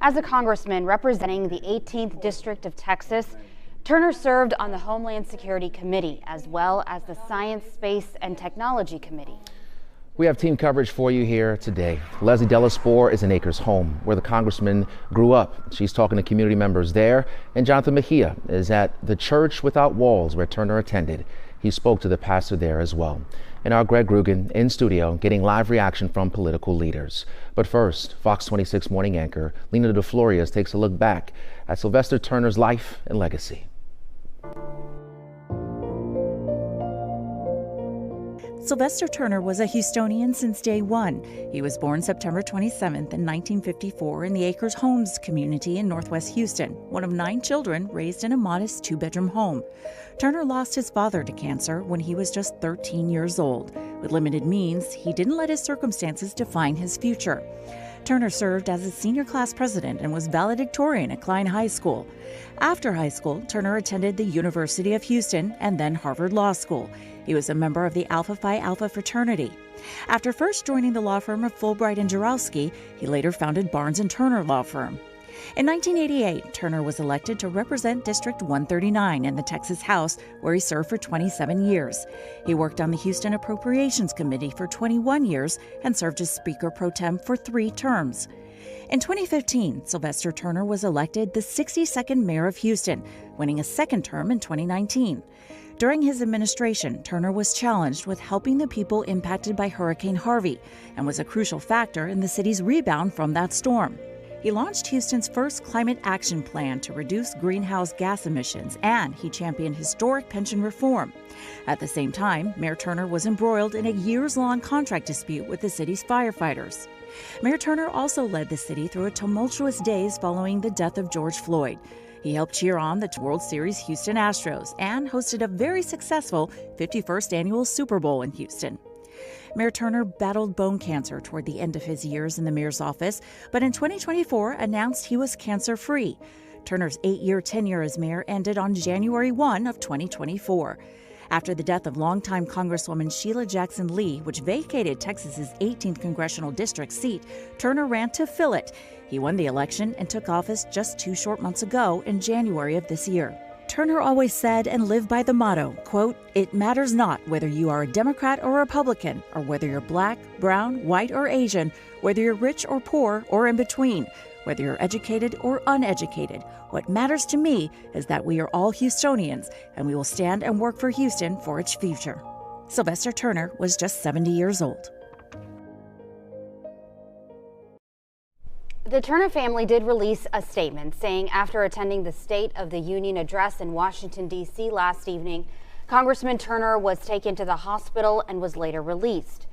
As a congressman representing the 18th District of Texas, Turner served on the Homeland Security Committee as well as the Science, Space, and Technology Committee. We have team coverage for you here today. Leslie Delaspore is in Acres Home, where the congressman grew up. She's talking to community members there. And Jonathan Mejia is at the Church Without Walls, where Turner attended. He spoke to the pastor there as well. And our Greg Rugen in studio getting live reaction from political leaders. But first, Fox 26 morning anchor Lena DeFlorias takes a look back at Sylvester Turner's life and legacy. Sylvester Turner was a Houstonian since day one. He was born September 27th in 1954 in the Acres Homes community in Northwest Houston, one of 9 children raised in a modest 2-bedroom home. Turner lost his father to cancer when he was just 13 years old. With limited means, he didn't let his circumstances define his future. Turner served as a senior class president and was valedictorian at Klein High School. After high school, Turner attended the University of Houston and then Harvard Law School. He was a member of the Alpha Phi Alpha fraternity. After first joining the law firm of Fulbright and Jarowski, he later founded Barnes & Turner Law Firm. In 1988, Turner was elected to represent District 139 in the Texas House, where he served for 27 years. He worked on the Houston Appropriations Committee for 21 years and served as Speaker pro tem for 3 terms. In 2015, Sylvester Turner was elected the 62nd mayor of Houston, winning a second term in 2019. During his administration, Turner was challenged with helping the people impacted by Hurricane Harvey and was a crucial factor in the city's rebound from that storm. He launched Houston's first climate action plan to reduce greenhouse gas emissions, and he championed historic pension reform. At the same time, Mayor Turner was embroiled in a years-long contract dispute with the city's firefighters. Mayor Turner also led the city through a tumultuous days following the death of George Floyd. He helped cheer on the World Series Houston Astros and hosted a very successful 51st annual Super Bowl in Houston. Mayor Turner battled bone cancer toward the end of his years in the mayor's office, but in 2024 announced he was cancer-free. Turner's 8-year tenure as mayor ended on January 1 of 2024. After the death of longtime Congresswoman Sheila Jackson Lee, which vacated Texas's 18th congressional district seat, Turner ran to fill it. He won the election and took office just 2 short months ago in January of this year. Turner always said and lived by the motto, quote, "It matters not whether you are a Democrat or Republican, or whether you're black, brown, white, or Asian, whether you're rich or poor or in between, whether you're educated or uneducated. What matters to me is that we are all Houstonians, and we will stand and work for Houston for its future." Sylvester Turner was just 70 years old. The Turner family did release a statement saying after attending the State of the Union address in Washington, D.C. last evening, Congressman Turner was taken to the hospital and was later released.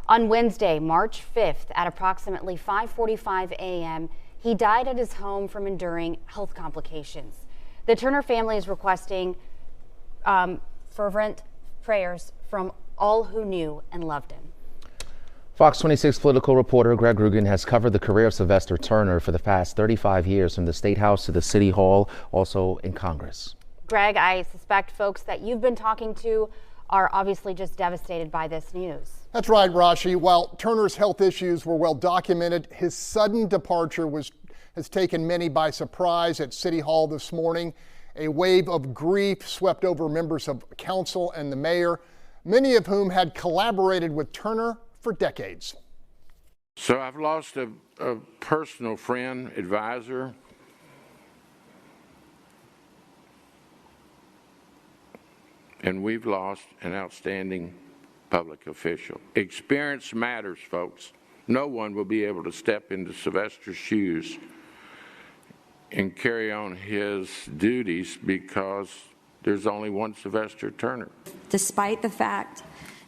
On Wednesday, March 5th, at approximately 5:45 a.m., he died at his home from enduring health complications. The Turner family is requesting fervent prayers from all who knew and loved him. Fox 26 political reporter Greg Rugen has covered the career of Sylvester Turner for the past 35 years, from the State House to the City Hall, also in Congress. Greg, I suspect folks that you've been talking to are obviously just devastated by this news. That's right, Rashi. While Turner's health issues were well documented, his sudden departure has taken many by surprise. At City Hall this morning, a wave of grief swept over members of council and the mayor, many of whom had collaborated with Turner for decades. So I've lost a personal friend, advisor, and we've lost an outstanding public official. Experience matters, folks. No one will be able to step into Sylvester's shoes and carry on his duties because there's only one Sylvester Turner. Despite the fact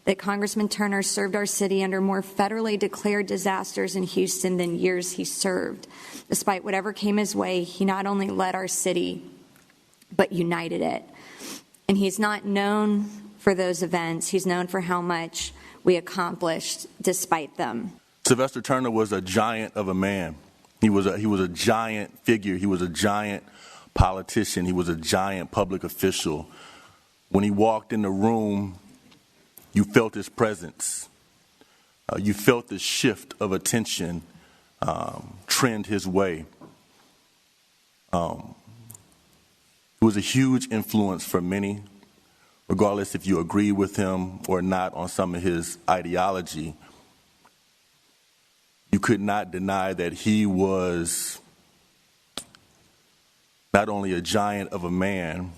that Congressman Turner served our city under more federally declared disasters in Houston than years he served, despite whatever came his way, he not only led our city, but united it. And he's not known for those events. He's known for how much we accomplished despite them. Sylvester Turner was a giant of a man. He was a giant figure. He was a giant politician. He was a giant public official. When he walked in the room, you felt his presence. You felt the shift of attention trend his way. He was a huge influence for many, regardless if you agree with him or not on some of his ideology. You could not deny that he was not only a giant of a man,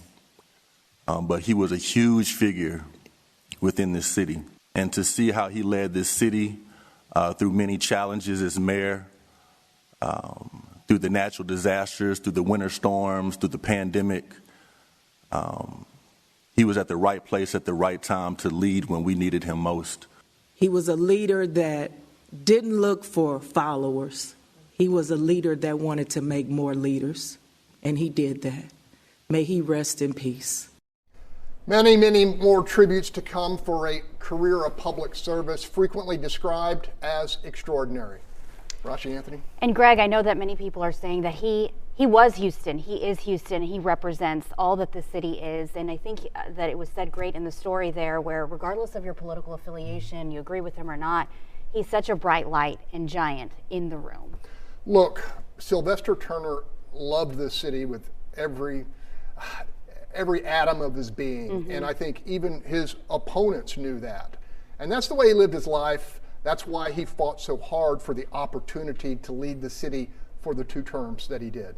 but he was a huge figure within this city. And to see how he led this city through many challenges as mayor, through the natural disasters, through the winter storms, through the pandemic, he was at the right place at the right time to lead when we needed him most. He was a leader that didn't look for followers. He was a leader that wanted to make more leaders, and he did that. May he rest in peace. Many, many more tributes to come for a career of public service frequently described as extraordinary. Rashi Anthony? And Greg, I know that many people are saying that he was Houston, he is Houston, he represents all that the city is, and I think that it was said great in the story there where regardless of your political affiliation, you agree with him or not, he's such a bright light and giant in the room. Look, Sylvester Turner loved this city with every atom of his being, and I think even his opponents knew that. And that's the way he lived his life. That's why he fought so hard for the opportunity to lead the city for the 2 terms that he did.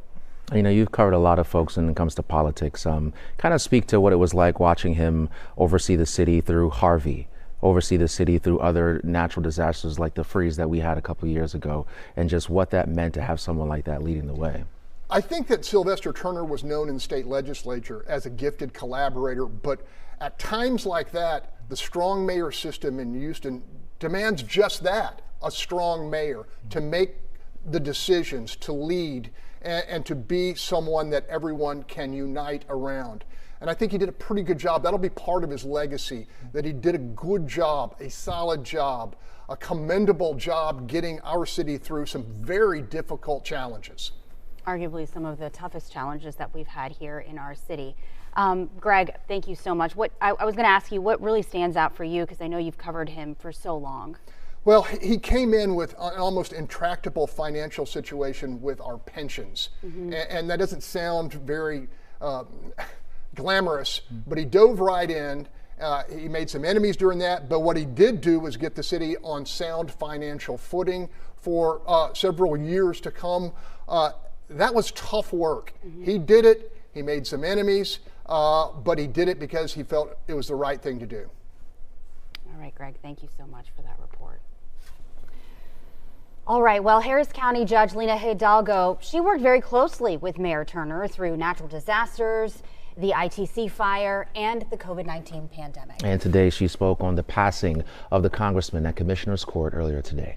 You know, you've covered a lot of folks when it comes to politics. Kind of speak to what it was like watching him oversee the city through Harvey, oversee the city through other natural disasters like the freeze that we had a couple of years ago, and just what that meant to have someone like that leading the way. I think that Sylvester Turner was known in the state legislature as a gifted collaborator, but at times like that, the strong mayor system in Houston demands just that, a strong mayor to make the decisions, to lead, and to be someone that everyone can unite around. And I think he did a pretty good job. That'll be part of his legacy, that he did a good job, a solid job, a commendable job getting our city through some very difficult challenges. Arguably some of the toughest challenges that we've had here in our city. Greg, thank you so much. I was going to ask you, what really stands out for you, because I know you've covered him for so long? Well, he came in with an almost intractable financial situation with our pensions. And that doesn't sound very glamorous, but he dove right in. He made some enemies during that, but what he did do was get the city on sound financial footing for several years to come. That was tough work. He did it. He made some enemies, but he did it because he felt it was the right thing to do. All right, Greg, thank you so much for that report. All right, well, Harris County Judge Lena Hidalgo, she worked very closely with Mayor Turner through natural disasters, the ITC fire, and the COVID-19 pandemic. And today she spoke on the passing of the congressman at Commissioner's Court earlier today.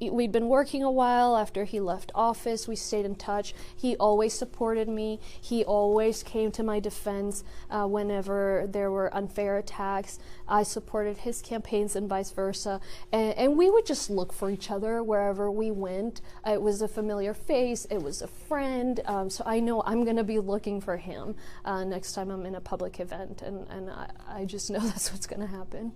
We'd been working a while after he left office. We stayed in touch. He always supported me. He always came to my defense whenever there were unfair attacks. I supported his campaigns and vice versa. And we would just look for each other wherever we went. It was a familiar face. It was a friend. So I know I'm going to be looking for him next time I'm in a public event. And I just know that's what's going to happen.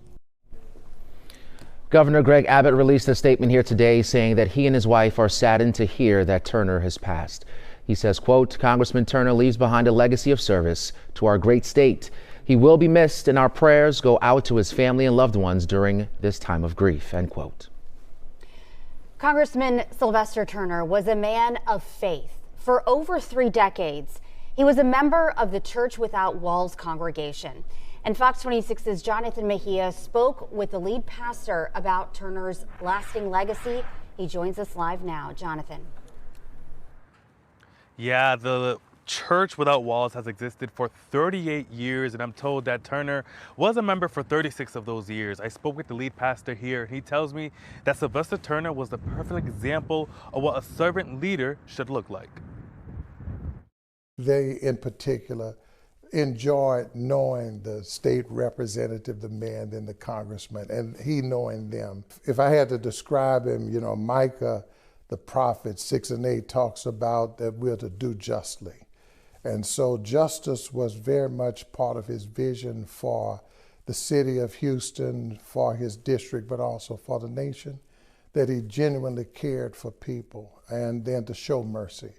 Governor Greg Abbott released a statement here today saying that he and his wife are saddened to hear that Turner has passed. He says, quote, Congressman Turner leaves behind a legacy of service to our great state. He will be missed, and our prayers go out to his family and loved ones during this time of grief, end quote. Congressman Sylvester Turner was a man of faith. For over 3 decades, he was a member of the Church Without Walls congregation. And Fox 26's Jonathan Mejia spoke with the lead pastor about Turner's lasting legacy. He joins us live now. Jonathan. Yeah, the Church Without Walls has existed for 38 years, and I'm told that Turner was a member for 36 of those years. I spoke with the lead pastor here, and he tells me that Sylvester Turner was the perfect example of what a servant leader should look like. They, in particular, enjoyed knowing the state representative, the man, and the congressman, and he knowing them. If I had to describe him, you know, Micah, the prophet 6:8 talks about that we're to do justly. And so justice was very much part of his vision for the city of Houston, for his district, but also for the nation, that he genuinely cared for people and then to show mercy.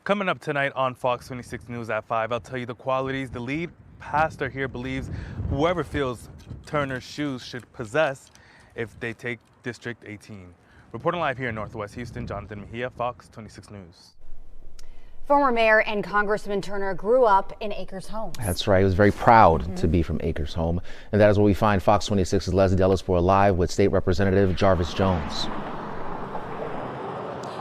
Coming up tonight on Fox 26 News at 5, I'll tell you the qualities the lead pastor here believes whoever fills Turner's shoes should possess if they take District 18. Reporting live here in Northwest Houston, Jonathan Mejia, Fox 26 News. Former Mayor and Congressman Turner grew up in Acres Homes. That's right. He was very proud to be from Acres Home. And that is where we find Fox 26's Leslie Delasport live with State Representative Jarvis Jones.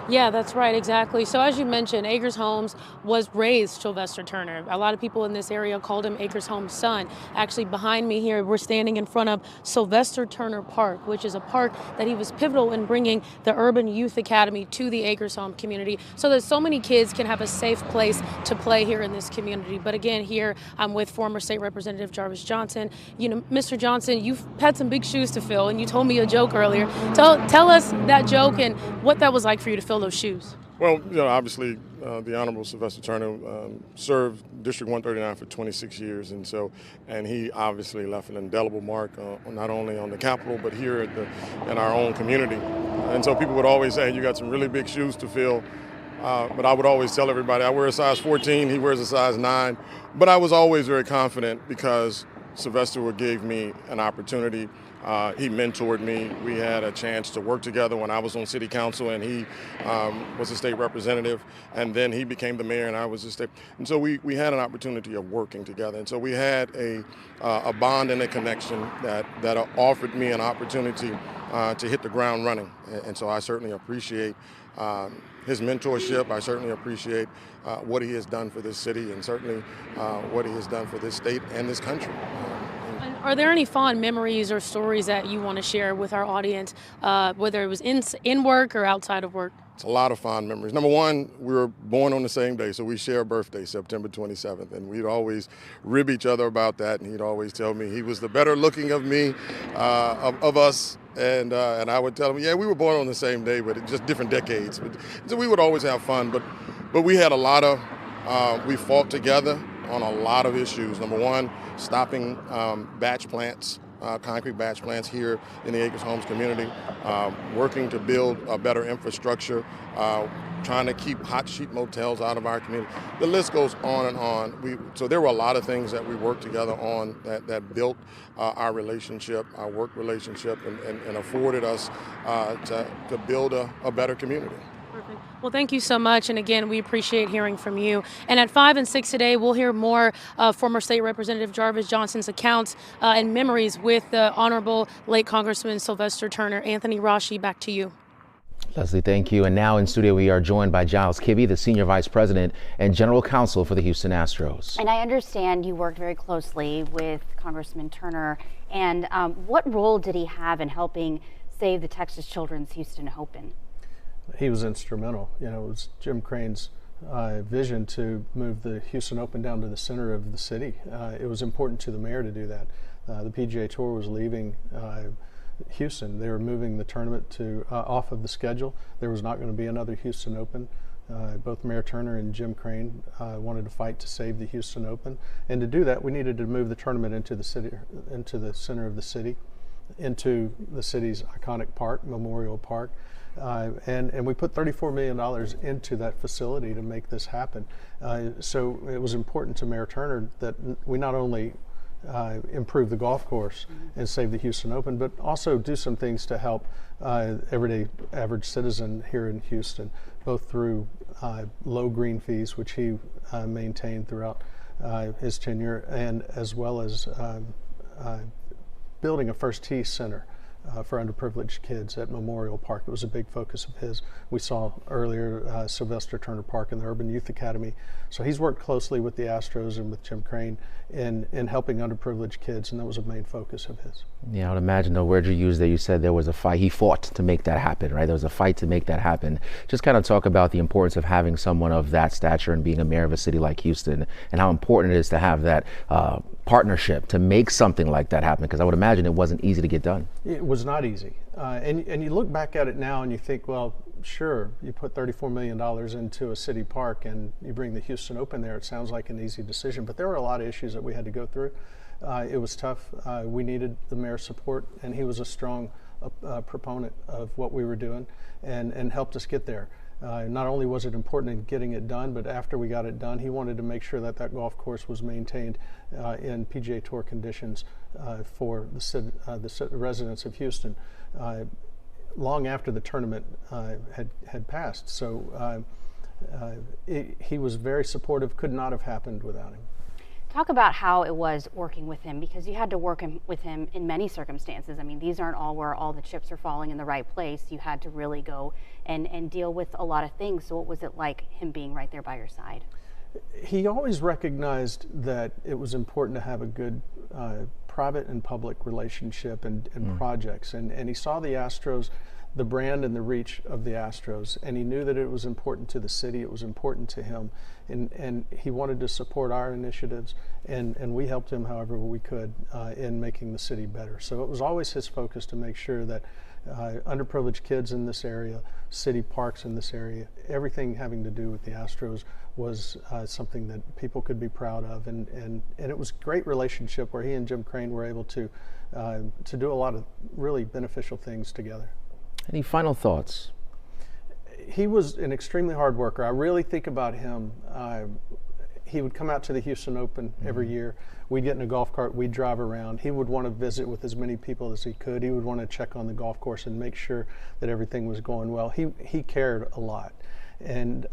Yeah, that's right, exactly. So as you mentioned, Acres Homes was raised Sylvester Turner. A lot of people in this area called him Acres Homes' son. Actually, behind me here, we're standing in front of Sylvester Turner Park, which is a park that he was pivotal in bringing the Urban Youth Academy to the Acres Home community so that so many kids can have a safe place to play here in this community. But again, here I'm with former State Representative Jarvis Johnson. You know, Mr. Johnson, you've had some big shoes to fill, and you told me a joke earlier. Tell us that joke and what that was like for you to fill those shoes. Well, you know, obviously, the Honorable Sylvester Turner served District 139 for 26 years, and he obviously left an indelible mark not only on the Capitol but here in our own community. And so people would always say, "You got some really big shoes to fill." But I would always tell everybody, I wear a size 14, he wears a size 9. But I was always very confident because Sylvester gave me an opportunity. He mentored me. We had a chance to work together when I was on city council and he was a state representative, and then he became the mayor and I was a state. And so we had an opportunity of working together. And so we had a bond and a connection that offered me an opportunity to hit the ground running. And so I certainly appreciate his mentorship. I certainly appreciate what he has done for this city and certainly what he has done for this state and this country. Are there any fond memories or stories that you want to share with our audience, whether it was in work or outside of work? It's a lot of fond memories. Number one, we were born on the same day, so we share a birthday, September 27th, and we'd always rib each other about that, and he'd always tell me he was the better looking of me, of us, and I would tell him, yeah, we were born on the same day, but it's just different decades. So we would always have fun, but we had a lot of, we fought together on a lot of issues. Number one, stopping batch plants, concrete batch plants here in the Acres Homes community, working to build a better infrastructure, trying to keep hot sheet motels out of our community. The list goes on and on. So there were a lot of things that we worked together on that built our relationship, our work relationship, and afforded us to build a better community. Perfect. Well, thank you so much. And again, we appreciate hearing from you. And at 5 and 6 today, we'll hear more of former State Representative Jarvis Johnson's accounts and memories with the Honorable late Congressman Sylvester Turner. Anthony Rashi, back to you. Leslie, thank you. And now in studio, we are joined by Giles Kibbe, the Senior Vice President and General Counsel for the Houston Astros. And I understand you worked very closely with Congressman Turner. And what role did he have in helping save the Texas Children's Houston Open? He was instrumental. You know, it was Jim Crane's vision to move the Houston Open down to the center of the city. It was important to the mayor to do that. The PGA Tour was leaving Houston. They were moving the tournament to off of the schedule. There was not going to be another Houston Open. Both Mayor Turner and Jim Crane wanted to fight to save the Houston Open, and to do that, we needed to move the tournament into the city, into the center of the city, into the city's iconic park, Memorial Park. And we put $34 million into that facility to make this happen. So it was important to Mayor Turner that we not only improve the golf course and save the Houston Open, but also do some things to help everyday average citizen here in Houston, both through low green fees, which he maintained throughout his tenure, and as well as building a First Tee Center for underprivileged kids at Memorial Park. It was a big focus of his. We saw earlier Sylvester Turner Park and the Urban Youth Academy. So he's worked closely with the Astros and with Jim Crane in helping underprivileged kids, and that was a main focus of his. Yeah, I would imagine the word you used there, you said there was a fight. He fought to make that happen, right? There was a fight to make that happen. Just kind of talk about the importance of having someone of that stature and being a mayor of a city like Houston, and how important it is to have that partnership to make something like that happen, because I would imagine it wasn't easy to get done. It was not easy. And you look back at it now and you think, well, sure, you put $34 million into a city park and you bring the Houston Open there. It sounds like an easy decision, but there were a lot of issues that we had to go through. It was tough. We needed the mayor's support, and he was a strong proponent of what we were doing and helped us get there. Not only was it important in getting it done, but after we got it done, he wanted to make sure that that golf course was maintained in PGA Tour conditions for the residents of Houston long after the tournament had passed. So he was very supportive, could not have happened without him. Talk about how it was working with him, because you had to work with him in many circumstances. I mean, these aren't all where all the chips are falling in the right place. You had to really go and deal with a lot of things. So what was it like, him being right there by your side? He always recognized that it was important to have a good private and public relationship and projects. And he saw the Astros, the brand and the reach of the Astros, and he knew that it was important to the city, it was important to him, and he wanted to support our initiatives, and we helped him however we could in making the city better. So it was always his focus to make sure that underprivileged kids in this area, city parks in this area, everything having to do with the Astros was something that people could be proud of, and it was a great relationship where he and Jim Crane were able to do a lot of really beneficial things together. Any final thoughts? He was an extremely hard worker. I really think about him. He would come out to the Houston Open every year. We'd get in a golf cart, we'd drive around. He would want to visit with as many people as he could. He would want to check on the golf course and make sure that everything was going well. He cared a lot. And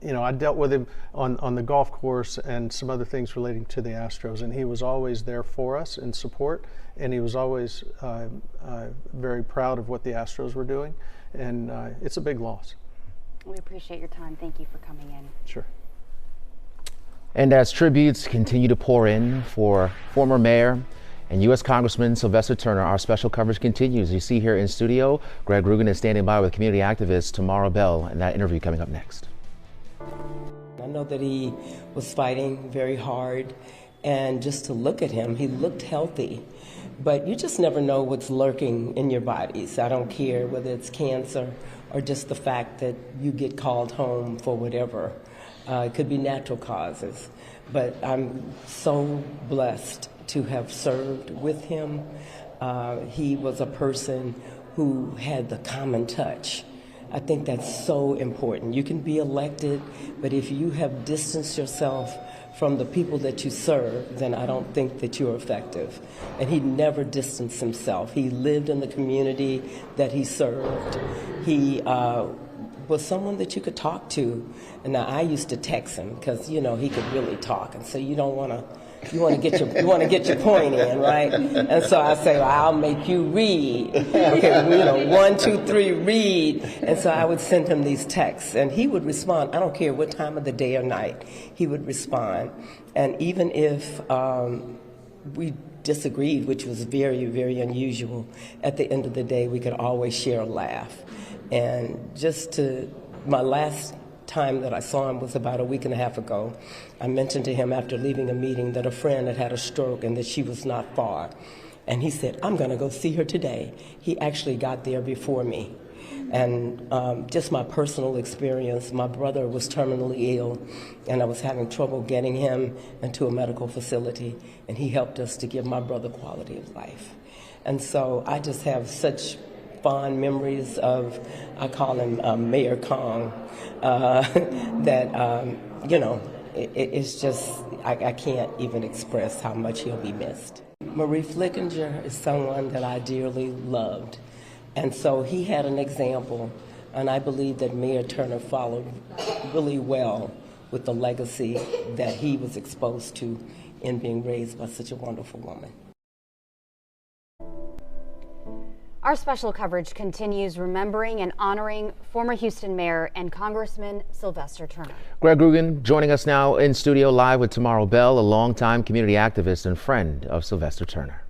you know, I dealt with him on the golf course and some other things relating to the Astros, and he was always there for us in support, and he was always very proud of what the Astros were doing, and it's a big loss. We appreciate your time. Thank you for coming in. Sure. And as tributes continue to pour in for former mayor and U.S. Congressman Sylvester Turner, our special coverage continues. You see here in studio, Greg Rugen is standing by with community activist Tamara Bell, and that interview coming up next. I know that he was fighting very hard, and just to look at him, he looked healthy. But you just never know what's lurking in your bodies. I don't care whether it's cancer or just the fact that you get called home for whatever. It could be natural causes. But I'm so blessed to have served with him. He was a person who had the common touch. I think that's so important. You can be elected, but if you have distanced yourself from the people that you serve, then I don't think that you're effective. And he never distanced himself. He lived in the community that he served. He was someone that you could talk to. And now I used to text him because, you know, he could really talk. And so you want to get your point in, right? And so I say, well, I'll make you read. Okay, you know, 1, 2, 3, read. And so I would send him these texts, and he would respond. I don't care what time of the day or night, he would respond. And even if we disagreed, which was very, very unusual, at the end of the day, we could always share a laugh. And my last time that I saw him was about a week and a half ago. I mentioned to him after leaving a meeting that a friend had a stroke and that she was not far. And he said, I'm going to go see her today. He actually got there before me. And just my personal experience, my brother was terminally ill, and I was having trouble getting him into a medical facility, and he helped us to give my brother quality of life. And so I just have such fond memories of, I call him Mayor Kong, that, you know, it's just, I can't even express how much he'll be missed. Marie Flickinger is someone that I dearly loved. And so he had an example, and I believe that Mayor Turner followed really well with the legacy that he was exposed to in being raised by such a wonderful woman. Our special coverage continues remembering and honoring former Houston Mayor and Congressman Sylvester Turner. Greg Rugen joining us now in studio live with Tamara Bell, a longtime community activist and friend of Sylvester Turner.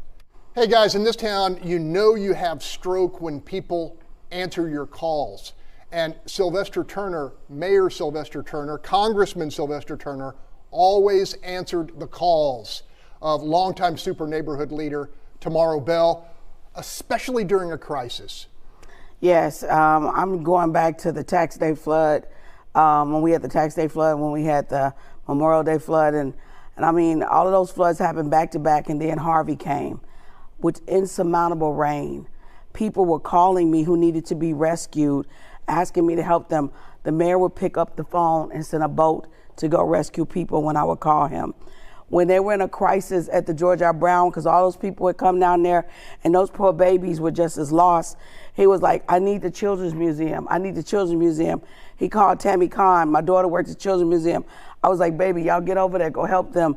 Hey guys, in this town, you know you have stroke when people answer your calls. And Sylvester Turner, Mayor Sylvester Turner, Congressman Sylvester Turner, always answered the calls of longtime super neighborhood leader Tamara Bell, especially during a crisis. Yes, I'm going back to the tax day flood, when we had the tax day flood, when we had the Memorial Day flood, and I mean, all of those floods happened back to back, and then Harvey came with insurmountable rain. People were calling me who needed to be rescued, asking me to help them, the mayor would pick up the phone and send a boat to go rescue people when I would call him. When they were in a crisis at the George R. Brown, because all those people would come down there and those poor babies were just as lost, he was like, I need the Children's Museum. I need the Children's Museum. He called Tammy Kahn. My daughter works at the Children's Museum. I was like, baby, y'all get over there, go help them.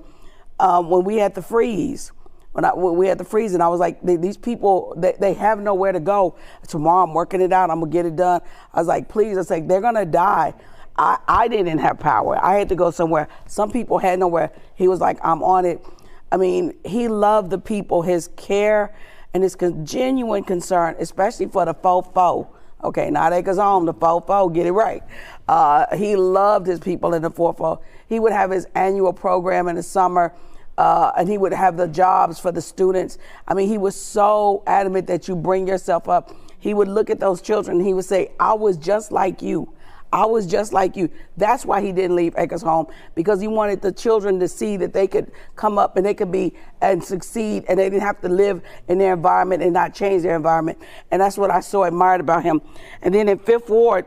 When we had the freeze, when we had the freeze, and I was like, these people, they have nowhere to go. Tomorrow I'm working it out. I'm going to get it done. I was like, please. I was like, they're going to die. I didn't have power. I had to go somewhere. Some people had nowhere. He was like, I'm on it. I mean, he loved the people, his care and his genuine concern, especially for the fofo. Okay, not Acres Home, the fofo, get it right. He loved his people in the fofo. He would have his annual program in the summer, and he would have the jobs for the students. I mean, he was so adamant that you bring yourself up. He would look at those children and he would say, I was just like you. I was just like you. That's why he didn't leave Acres Home, because he wanted the children to see that they could come up and they could be and succeed, and they didn't have to live in their environment and not change their environment. And that's what I so admired about him. And then in Fifth Ward,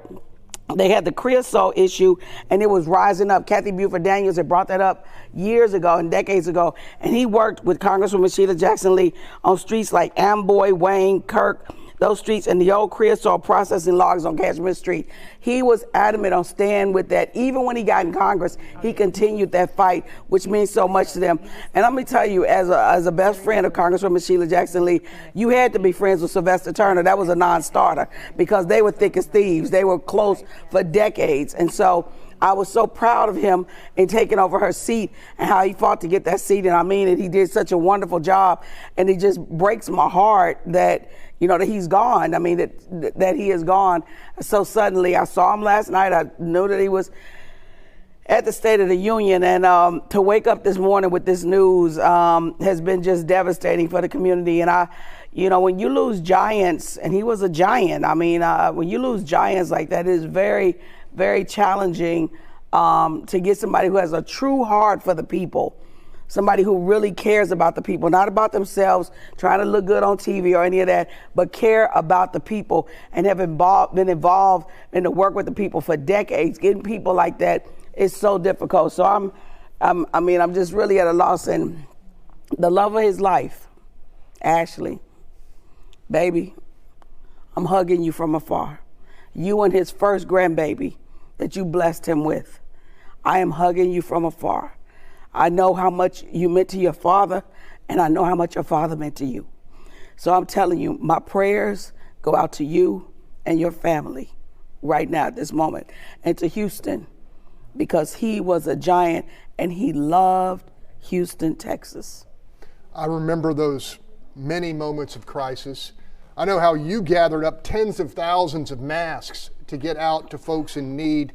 they had the creosote issue, and it was rising up. Kathy Buford Daniels had brought that up years ago and decades ago. And he worked with Congresswoman Sheila Jackson Lee on streets like Amboy, Wayne, Kirk, those streets, and the old creosote processing logs on Cashmere Street. He was adamant on staying with that. Even when he got in Congress, he continued that fight, which means so much to them. And let me tell you, as a best friend of Congresswoman Sheila Jackson Lee, you had to be friends with Sylvester Turner. That was a non-starter, because they were thick as thieves. They were close for decades. And so I was so proud of him in taking over her seat and how he fought to get that seat. And I mean it, he did such a wonderful job. And it just breaks my heart that, you know, that he's gone. I mean, that he is gone so suddenly. I saw him last night. I knew that he was at the State of the Union. And to wake up this morning with this news has been just devastating for the community. And you know, when you lose giants, and he was a giant, I mean, when you lose giants like that, it is very, very challenging to get somebody who has a true heart for the people. Somebody who really cares about the people, not about themselves, trying to look good on TV or any of that, but care about the people and have been involved in the work with the people for decades. Getting people like that is so difficult. So I'm just really at a loss. And the love of his life, Ashley, baby, I'm hugging you from afar. You and his first grandbaby that you blessed him with. I am hugging you from afar. I know how much you meant to your father, and I know how much your father meant to you. So I'm telling you, my prayers go out to you and your family right now at this moment, and to Houston, because he was a giant and he loved Houston, Texas. I remember those many moments of crisis. I know how you gathered up tens of thousands of masks to get out to folks in need.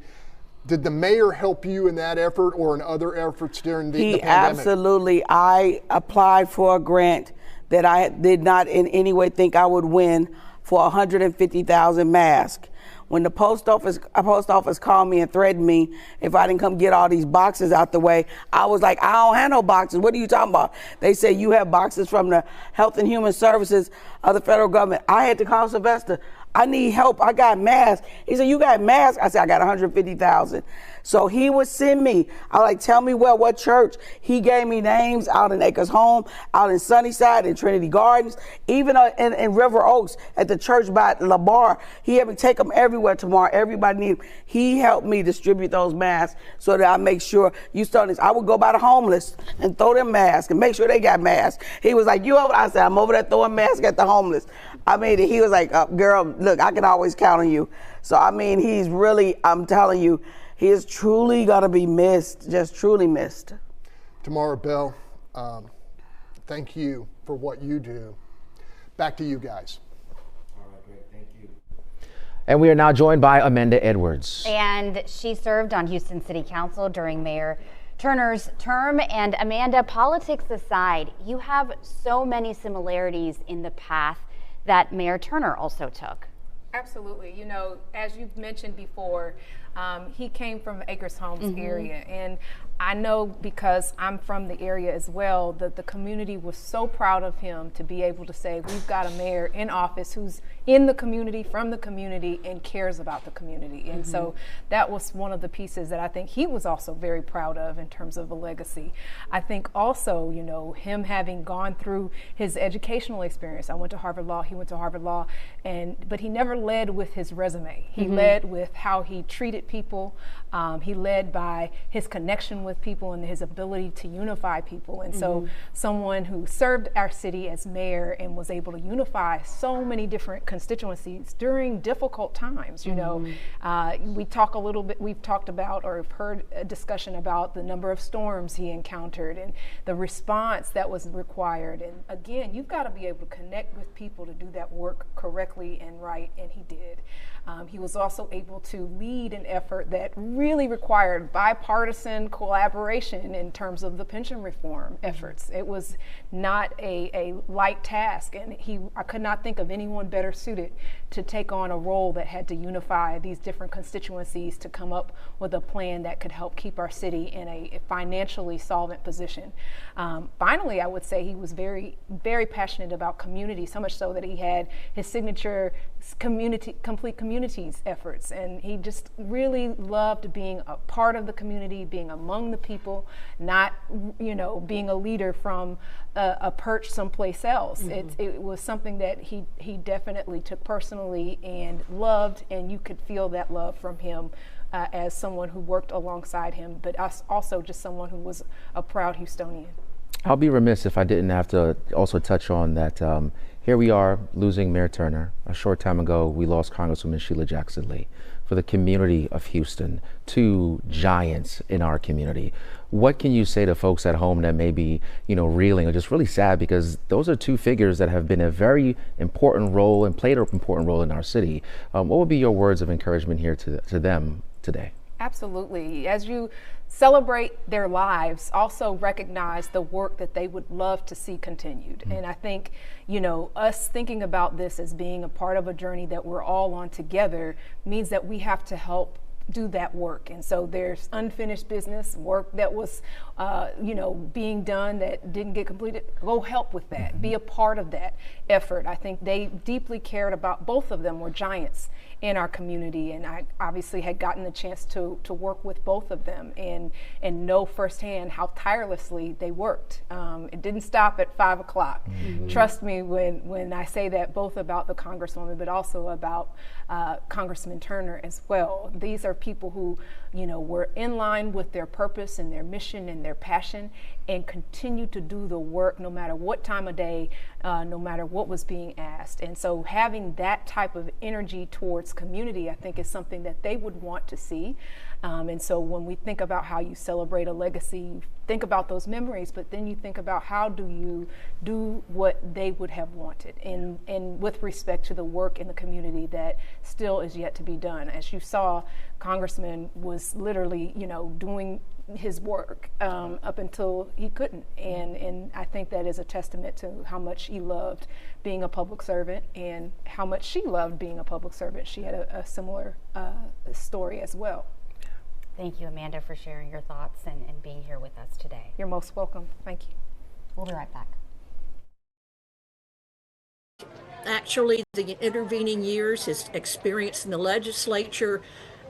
Did the mayor help you in that effort or in other efforts during the pandemic? Absolutely. I applied for a grant that I did not in any way think I would win for 150,000 masks. When the post office called me and threatened me if I didn't come get all these boxes out the way, I was like, I don't have no boxes. What are you talking about? They said, you have boxes from the Health and Human Services of the federal government. I had to call Sylvester. I need help. I got masks. He said, you got masks? I said, I got 150,000. So he would send me. I was like, tell me what church. He gave me names out in Acres Home, out in Sunnyside, in Trinity Gardens, even in River Oaks at the church by Labar. He had me take them everywhere tomorrow. Everybody needed them. He helped me distribute those masks so that I make sure you start this. I would go by the homeless and throw them masks and make sure they got masks. He was like, you over? I said, I'm over there throwing masks at the homeless. I mean, he was like, girl, look, I can always count on you. So, I mean, he's really, I'm telling you, he is truly going to be missed, just truly missed. Tamara Bell, thank you for what you do. Back to you guys. All right, great. Thank you. And we are now joined by Amanda Edwards. And she served on Houston City Council during Mayor Turner's term. And Amanda, politics aside, you have so many similarities in the path that Mayor Turner also took. Absolutely. You know, as you've mentioned before, he came from Acres Homes area, and I know because I'm from the area as well that the community was so proud of him to be able to say, we've got a mayor in office who's in the community, from the community, and cares about the community. And so that was one of the pieces that I think he was also very proud of in terms of a legacy. I think also, you know, him having gone through his educational experience. I went to Harvard Law, he went to Harvard Law, but he never led with his resume. He led with how he treated people. He led by his connection with people and his ability to unify people. And so someone who served our city as mayor and was able to unify so many different constituencies during difficult times. You know, we've talked about or have heard a discussion about the number of storms he encountered and the response that was required. And again, you've got to be able to connect with people to do that work correctly and right, and he did. He was also able to lead an effort that really required bipartisan collaboration in terms of the pension reform efforts. It was not a light task, and I could not think of anyone better suited to take on a role that had to unify these different constituencies to come up with a plan that could help keep our city in a financially solvent position. Finally, I would say he was very, very passionate about community, so much so that he had his signature complete communities efforts, and he just really loved being a part of the community, being among the people, not, you know, being a leader from a perch someplace else. It was something that he definitely took personally and loved, and you could feel that love from him as someone who worked alongside him, but also just someone who was a proud Houstonian. I'll be remiss if I didn't have to also touch on that. Here we are losing Mayor Turner. A short time ago, we lost Congresswoman Sheila Jackson Lee. For the community of Houston, two giants in our community. What can you say to folks at home that may be, you know, reeling or just really sad, because those are two figures that have been a very important role and played an important role in our city. What would be your words of encouragement here to them today? Absolutely. As you celebrate their lives, also recognize the work that they would love to see continued. And I think, you know, us thinking about this as being a part of a journey that we're all on together means that we have to help do that work. And so there's unfinished business work that was, you know, being done that didn't get completed. Go help with that. Be a part of that effort. I think they deeply cared about, both of them were giants in our community, and I obviously had gotten the chance to work with both of them and know firsthand how tirelessly they worked. It didn't stop at 5 o'clock. Trust me when I say that, both about the Congresswoman but also about Congressman Turner as well. These are people who, you know, were in line with their purpose and their mission and their passion, and continue to do the work no matter what time of day, no matter what was being asked. And so having that type of energy towards community, I think, is something that they would want to see. And so when we think about how you celebrate a legacy, you think about those memories, but then you think about how do you do what they would have wanted, and with respect to the work in the community that still is yet to be done. As you saw, Congressman was literally, you know, doing his work up until he couldn't, and I think that is a testament to how much he loved being a public servant and how much she loved being a public servant. She had a similar story as well. Thank you, Amanda, for sharing your thoughts and being here with us today. You're most welcome. Thank you. We'll be right back. Actually, the intervening years, his experience in the legislature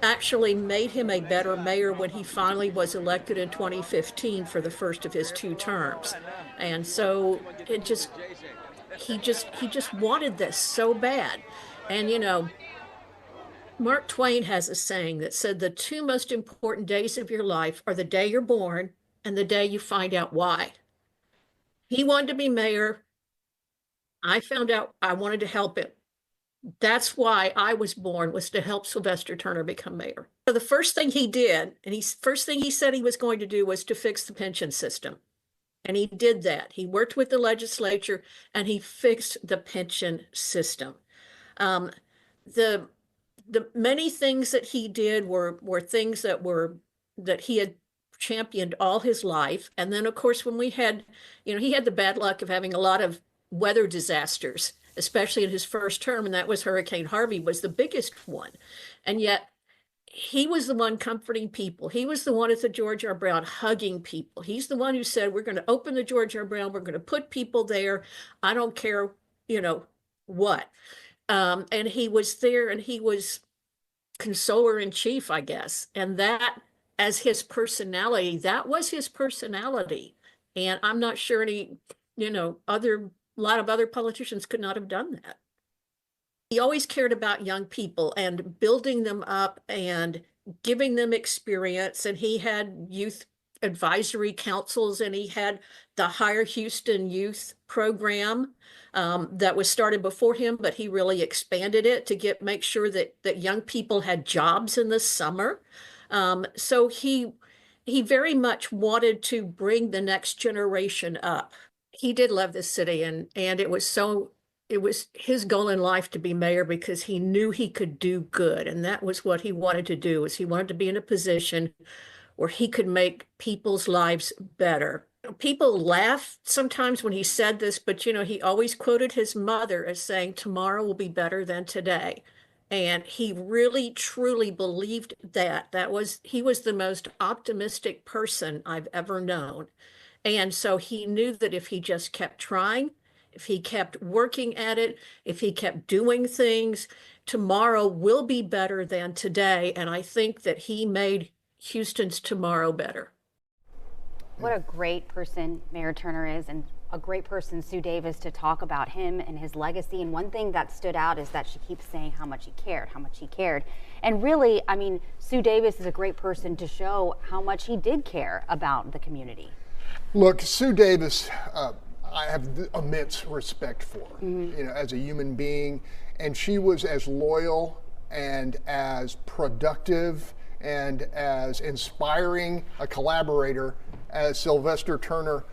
actually made him a better mayor when he finally was elected in 2015 for the first of his 2 terms. And so he just wanted this so bad. And, you know, Mark Twain has a saying that said the 2 most important days of your life are the day you're born and the day you find out why. He wanted to be mayor. I found out I wanted to help him. That's why I was born, was to help Sylvester Turner become mayor. So the first thing he did, and first thing he said he was going to do, was to fix the pension system. And he did that. He worked with the legislature and he fixed the pension system. The many things that he did were things that he had championed all his life. And then, of course, when we had, you know, he had the bad luck of having a lot of weather disasters, especially in his first term, and that was Hurricane Harvey was the biggest one. And yet he was the one comforting people. He was the one at the George R. Brown hugging people. He's the one who said, we're going to open the George R. Brown. We're going to put people there. I don't care, what. And he was there, and he was consoler in chief, I guess. And that, as his personality, that was his personality. And I'm not sure any, a lot of other politicians could not have done that. He always cared about young people and building them up and giving them experience. And he had youth advisory councils, and he had the Higher Houston Youth Program that was started before him, but he really expanded it to make sure that young people had jobs in the summer. So he very much wanted to bring the next generation up. He did love this city, and it was his goal in life to be mayor because he knew he could do good. And that was what he wanted to do, is he wanted to be in a position where he could make people's lives better. People laugh sometimes when he said this, but he always quoted his mother as saying, tomorrow will be better than today. And he really, truly believed that. He was the most optimistic person I've ever known. And so he knew that if he just kept trying, if he kept working at it, if he kept doing things, tomorrow will be better than today. And I think that he made Houston's tomorrow better. What a great person Mayor Turner is, and a great person, Sue Davis, to talk about him and his legacy. And one thing that stood out is that she keeps saying how much he cared. And really, I mean, Sue Davis is a great person to show how much he did care about the community. Look, Sue Davis, I have immense respect for, as a human being. And she was as loyal and as productive and as inspiring a collaborator as Sylvester Turner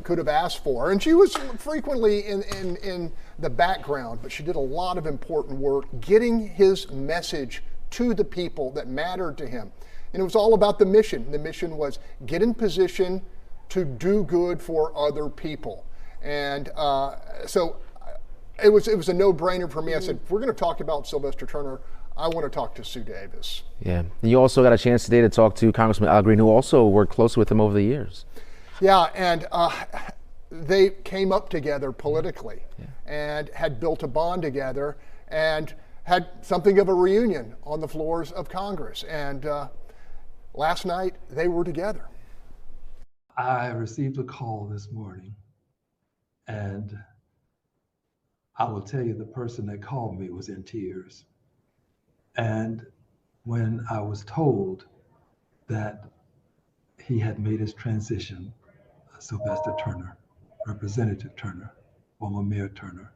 could have asked for. And she was frequently in the background, but she did a lot of important work getting his message to the people that mattered to him. And it was all about the mission. The mission was get in position to do good for other people. And so it was a no-brainer for me. I said, if we're going to talk about Sylvester Turner, I want to talk to Sue Davis. Yeah, and you also got a chance today to talk to Congressman Al Green, who also worked closely with him over the years. Yeah, and they came up together politically and had built a bond together and had something of a reunion on the floors of Congress. And last night, they were together. I received a call this morning, and I will tell you, the person that called me was in tears. And when I was told that he had made his transition, Sylvester Turner, Representative Turner, former Mayor Turner,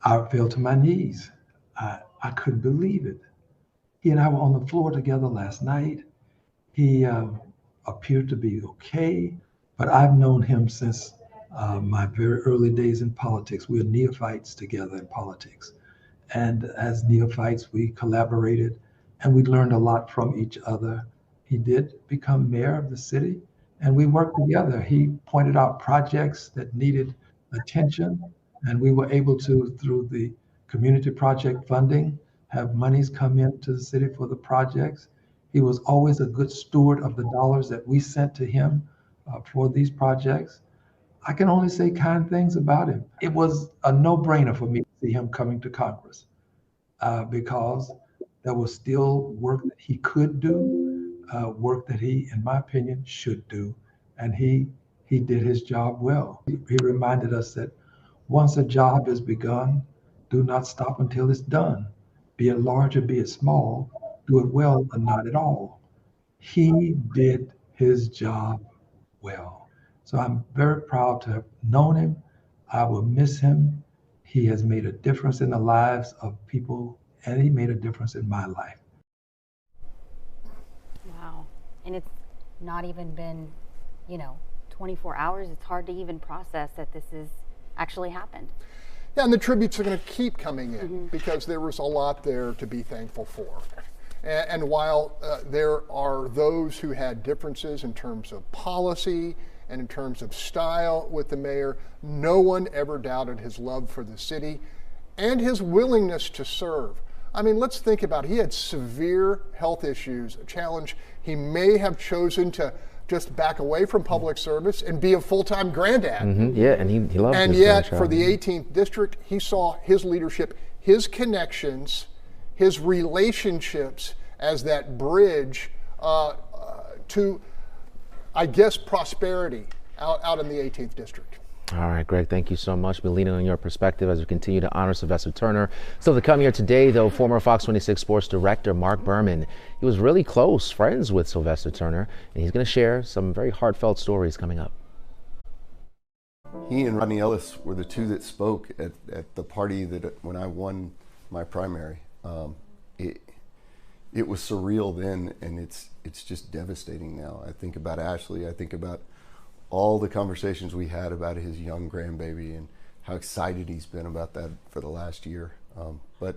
I fell to my knees. I couldn't believe it. He and I were on the floor together last night. He appeared to be okay, but I've known him since my very early days in politics. We were neophytes together in politics. And as neophytes, we collaborated and we learned a lot from each other. He did become mayor of the city, and we worked together. He pointed out projects that needed attention, and we were able to, through the community project funding, have monies come into the city for the projects. He was always a good steward of the dollars that we sent to him for these projects. I can only say kind things about him. It was a no-brainer for me to see him coming to Congress because there was still work that he could do, work that he, in my opinion, should do. And he did his job well. He reminded us that once a job is begun, do not stop until it's done. Be it large or be it small, do it well or not at all. He did his job well. So I'm very proud to have known him. I will miss him. He has made a difference in the lives of people, and he made a difference in my life. Wow. And it's not even been, 24 hours. It's hard to even process that this has actually happened. Yeah, and the tributes are going to keep coming in because there was a lot there to be thankful for. And while there are those who had differences in terms of policy and in terms of style with the mayor, no one ever doubted his love for the city and his willingness to serve. I mean, let's think about it. He had severe health issues, a challenge. He may have chosen to just back away from public service and be a full-time granddad. Mm-hmm. Yeah, and he loved and his yet, grandchild. for the 18th district, he saw his leadership, his connections, his relationships as that bridge to, I guess, prosperity out in the 18th district. All right, Greg, thank you so much. We're leaning on your perspective as we continue to honor Sylvester Turner. Still to come here today, though, former Fox 26 sports director Mark Berman. He was really close friends with Sylvester Turner, and he's going to share some very heartfelt stories coming up. He and Rodney Ellis were the two that spoke at the party that when I won my primary. It was surreal then, and it's just devastating now. I think about Ashley. I think about all the conversations we had about his young grandbaby and how excited he's been about that for the last year. But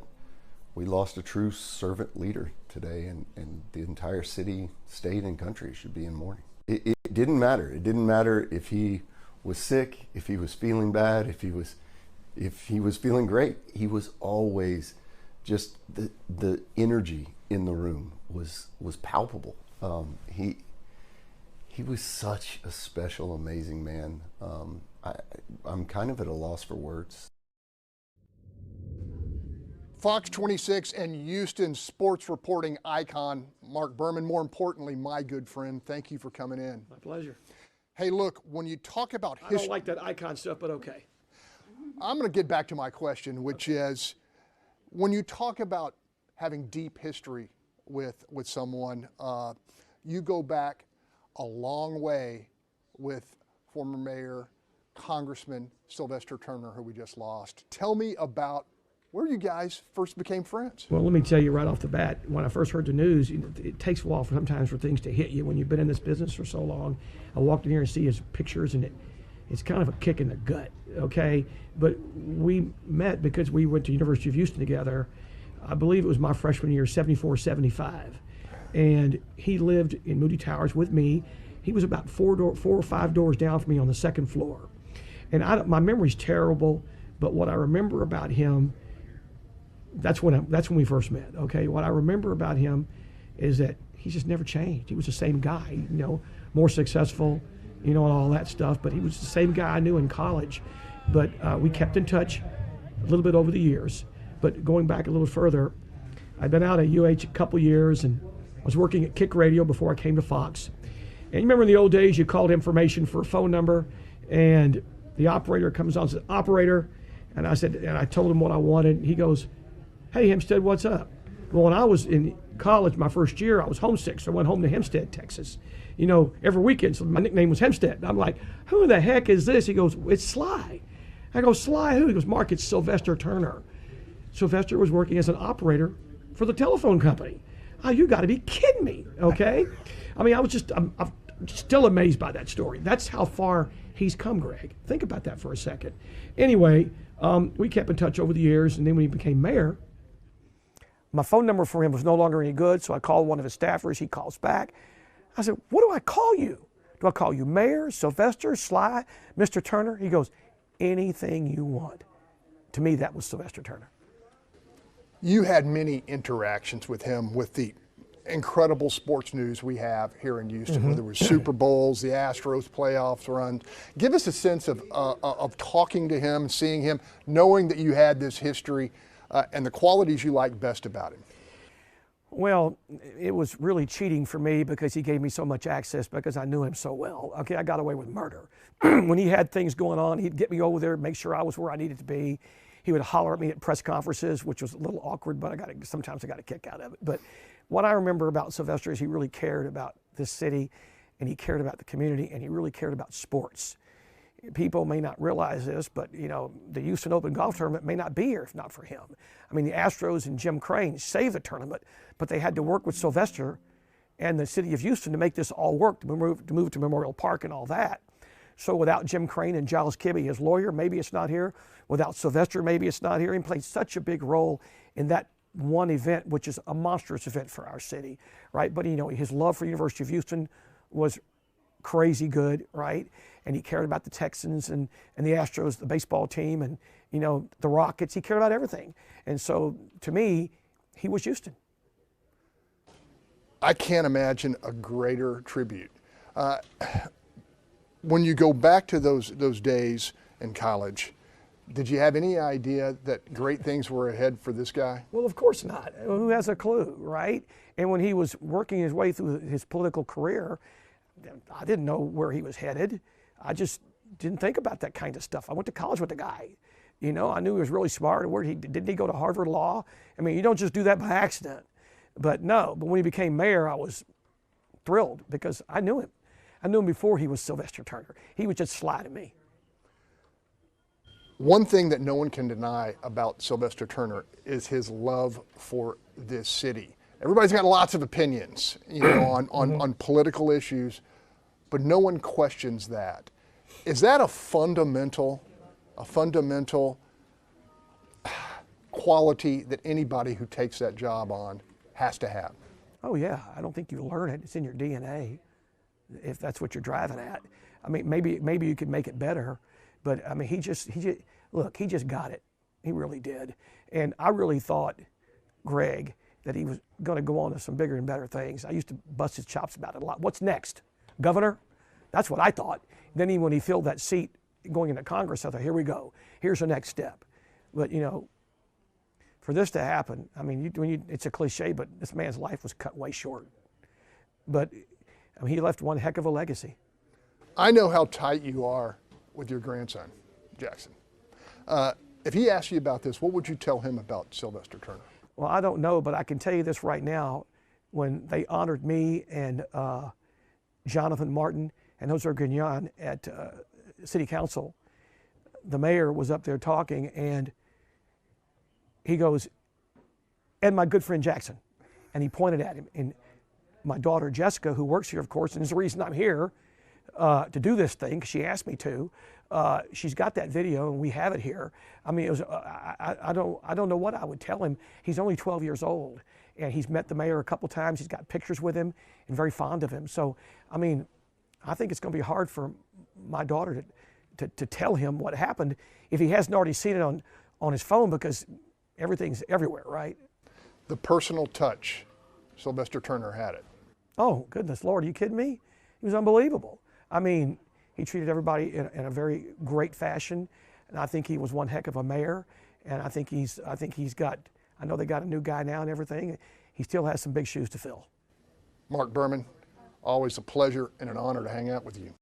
we lost a true servant leader today, and the entire city, state, and country should be in mourning. It didn't matter. It didn't matter if he was sick, if he was feeling bad, if he was feeling great. He was always just the energy in the room was palpable. He was such a special, amazing man. I'm kind of at a loss for words. Fox 26 and Houston sports reporting icon, Mark Berman, more importantly, my good friend, thank you for coming in. My pleasure. Hey, look, when you talk about history... I don't like that icon stuff, but okay. I'm going to get back to my question, which is, when you talk about having deep history with someone, you go back a long way with former Mayor, Congressman Sylvester Turner, who we just lost. Tell me about where you guys first became friends. Well, let me tell you right off the bat, when I first heard the news, it takes a while sometimes for things to hit you when you've been in this business for so long. I walked in here and see his pictures, and it's kind of a kick in the gut, okay? But we met because we went to University of Houston together. I believe it was my freshman year, 74, 75. And he lived in Moody Towers with me. He was about four or five doors down from me on the second floor. And my memory's terrible, but what I remember about him, that's when we first met, okay? What I remember about him is that he just never changed. He was the same guy, more successful, and all that stuff, but he was the same guy I knew in college. But we kept in touch a little bit over the years. But going back a little further, I'd been out at UH a couple years, and I was working at KRIV Radio before I came to Fox. And you remember in the old days, you called information for a phone number, and the operator comes on and says, "Operator," and I told him what I wanted. He goes, "Hey, Hempstead, what's up?" Well, when I was in college, my first year, I was homesick, so I went home to Hempstead, Texas, every weekend. So my nickname was Hempstead. I'm like, "Who the heck is this?" He goes, "It's Sly." I go, "Sly who?" He goes, "Mark, it's Sylvester Turner." Sylvester was working as an operator for the telephone company. Oh, you got to be kidding me, okay? I mean, I'm still amazed by that story. That's how far he's come, Greg. Think about that for a second. Anyway, we kept in touch over the years, and then when he became mayor, my phone number for him was no longer any good, so I called one of his staffers. He calls back. I said, "What do I call you? Do I call you Mayor, Sylvester, Sly, Mr. Turner?" He goes, "Anything you want." To me, that was Sylvester Turner. You had many interactions with him with the incredible sports news we have here in Houston, whether it was Super Bowls, the Astros playoffs runs. Give us a sense of talking to him, seeing him, knowing that you had this history and the qualities you like best about him. Well, it was really cheating for me because he gave me so much access because I knew him so well. Okay, I got away with murder. When he had things going on, he'd get me over there, make sure I was where I needed to be. He would holler at me at press conferences, which was a little awkward, but sometimes I got a kick out of it. But what I remember about Sylvester is he really cared about this city, and he cared about the community, and he really cared about sports. People may not realize this, but the Houston Open Golf Tournament may not be here if not for him. I mean, the Astros and Jim Crane saved the tournament, but they had to work with Sylvester and the city of Houston to make this all work, to move to Memorial Park and all that. So without Jim Crane and Giles Kibbe, his lawyer, maybe it's not here. Without Sylvester, maybe it's not here. He played such a big role in that one event, which is a monstrous event for our city, right? But his love for University of Houston was crazy good, right? And he cared about the Texans and the Astros, the baseball team, and the Rockets. He cared about everything. And so to me, he was Houston. I can't imagine a greater tribute. When you go back to those days in college, did you have any idea that great things were ahead for this guy? Well, of course not. Who has a clue, right? And when he was working his way through his political career, I didn't know where he was headed. I just didn't think about that kind of stuff. I went to college with the guy. You know, I knew he was really smart. Didn't he go to Harvard Law? I mean, you don't just do that by accident. But when he became mayor, I was thrilled because I knew him. I knew him before he was Sylvester Turner. He was just sly to me. One thing that no one can deny about Sylvester Turner is his love for this city. Everybody's got lots of opinions, you know, on political issues, but no one questions that. Is that a fundamental quality that anybody who takes that job on has to have? Oh yeah, I don't think you learn it. It's in your DNA, if that's what you're driving at. I mean, maybe you could make it better, but I mean, he just got it. He really did. And I really thought, Greg, that he was going to go on to some bigger and better things. I used to bust his chops about it a lot. What's next? Governor? That's what I thought. Then when he filled that seat going into Congress, I thought, here we go. Here's the next step. But, you know, for this to happen, I mean, it's a cliche, but this man's life was cut way short. But I mean, he left one heck of a legacy. I know how tight you are with your grandson, Jackson. If he asked you about this, what would you tell him about Sylvester Turner? Well, I don't know, but I can tell you this right now. When they honored me and Jonathan Martin and Jose Grignon at City Council, the mayor was up there talking, and he goes, "And my good friend Jackson," and he pointed at him. And my daughter Jessica, who works here, of course, and is the reason I'm here to do this thing, because she asked me to. She's got that video, and we have it here. I mean, it was, I don't know what I would tell him. He's only 12 years old, and he's met the mayor a couple times. He's got pictures with him, and very fond of him. So, I mean, I think it's going to be hard for my daughter to tell him what happened if he hasn't already seen it on his phone, because everything's everywhere, right? The personal touch, Sylvester Turner had it. Oh, goodness Lord, are you kidding me? He was unbelievable. I mean, he treated everybody in a very great fashion, and I think he was one heck of a mayor. And I know they got a new guy now and everything. He still has some big shoes to fill. Mark Berman, always a pleasure and an honor to hang out with you.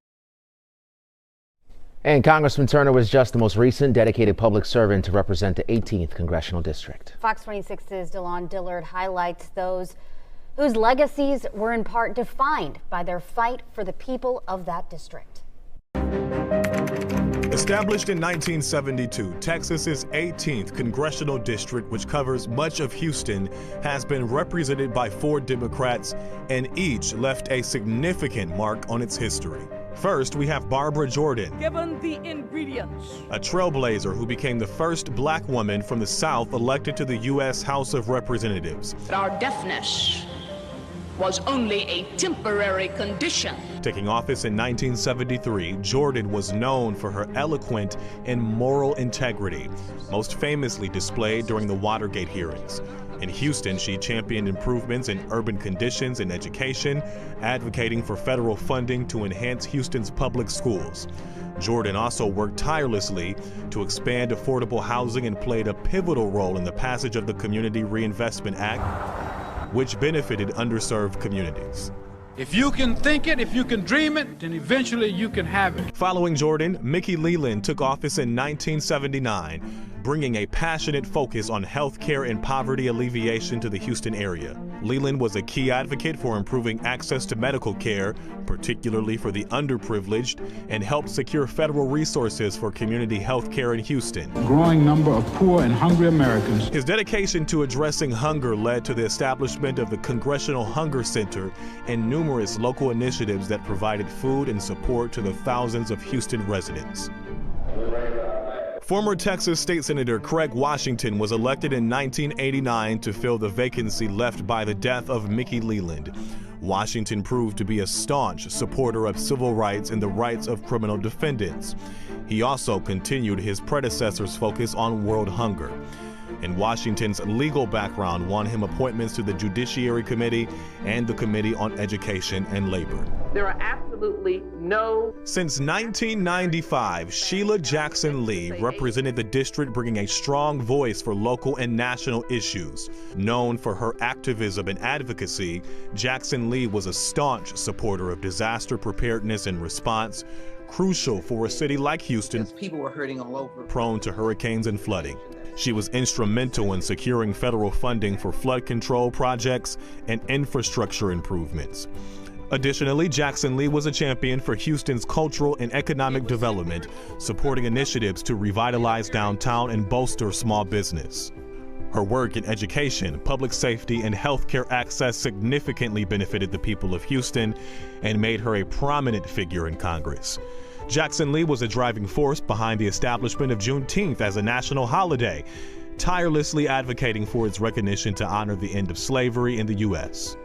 And Congressman Turner was just the most recent dedicated public servant to represent the 18th Congressional District. Fox 26's DeLon Dillard highlights those whose legacies were in part defined by their fight for the people of that district. Established in 1972, Texas's 18th Congressional District, which covers much of Houston, has been represented by 4 Democrats, and each left a significant mark on its history. First, we have Barbara Jordan, given the ingredients, a trailblazer who became the first black woman from the South elected to the U.S. House of Representatives. our deafness was only a temporary condition. Taking office in 1973, Jordan was known for her eloquent and moral integrity, most famously displayed during the Watergate hearings. In Houston, she championed improvements in urban conditions and education, advocating for federal funding to enhance Houston's public schools. Jordan also worked tirelessly to expand affordable housing and played a pivotal role in the passage of the Community Reinvestment Act, which benefited underserved communities. If you can think it, if you can dream it, then eventually you can have it. Following Jordan, Mickey Leland took office in 1979, bringing a passionate focus on health care and poverty alleviation to the Houston area. Leland was a key advocate for improving access to medical care, particularly for the underprivileged, and helped secure federal resources for community health care in Houston. Growing number of poor and hungry Americans. His dedication to addressing hunger led to the establishment of the Congressional Hunger Center and numerous local initiatives that provided food and support to the thousands of Houston residents. Former Texas State Senator Craig Washington was elected in 1989 to fill the vacancy left by the death of Mickey Leland. Washington proved to be a staunch supporter of civil rights and the rights of criminal defendants. He also continued his predecessor's focus on world hunger. and Washington's legal background won him appointments to the Judiciary Committee and the Committee on Education and Labor. There are absolutely no... Since 1995, Sheila Jackson Lee represented the district, bringing a strong voice for local and national issues. Known for her activism and advocacy, Jackson Lee was a staunch supporter of disaster preparedness and response, crucial for a city like Houston, people were hurting all over, prone to hurricanes and flooding. She was instrumental in securing federal funding for flood control projects and infrastructure improvements. Additionally, Jackson Lee was a champion for Houston's cultural and economic development, supporting initiatives to revitalize downtown and bolster small business. Her work in education, public safety, and healthcare access significantly benefited the people of Houston and made her a prominent figure in Congress. Jackson Lee was a driving force behind the establishment of Juneteenth as a national holiday, tirelessly advocating for its recognition to honor the end of slavery in the U.S.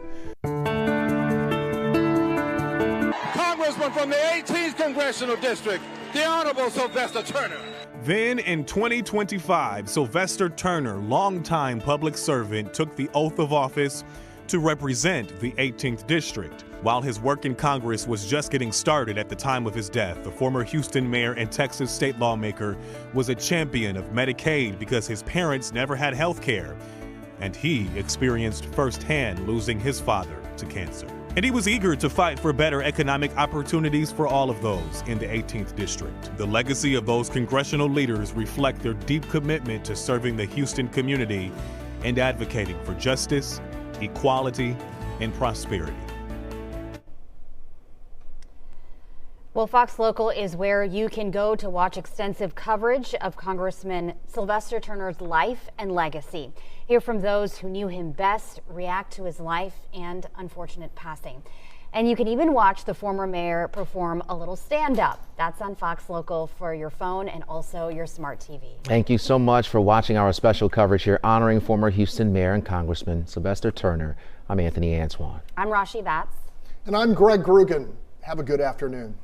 Congressman from the 18th Congressional District, the Honorable Sylvester Turner. Then in 2025, Sylvester Turner, longtime public servant, took the oath of office to represent the 18th District. While his work in Congress was just getting started at the time of his death, the former Houston mayor and Texas state lawmaker was a champion of Medicaid because his parents never had health care, and he experienced firsthand losing his father to cancer. And he was eager to fight for better economic opportunities for all of those in the 18th District. The legacy of those congressional leaders reflect their deep commitment to serving the Houston community and advocating for justice, equality, and prosperity. Well, Fox Local is where you can go to watch extensive coverage of Congressman Sylvester Turner's life and legacy. Hear from those who knew him best, react to his life and unfortunate passing. And you can even watch the former mayor perform a little stand-up. That's on Fox Local for your phone and also your smart TV. Thank you so much for watching our special coverage here honoring former Houston Mayor and Congressman Sylvester Turner. I'm Anthony Antoine. I'm Rashi Batts. And I'm Greg Grugan. Have a good afternoon.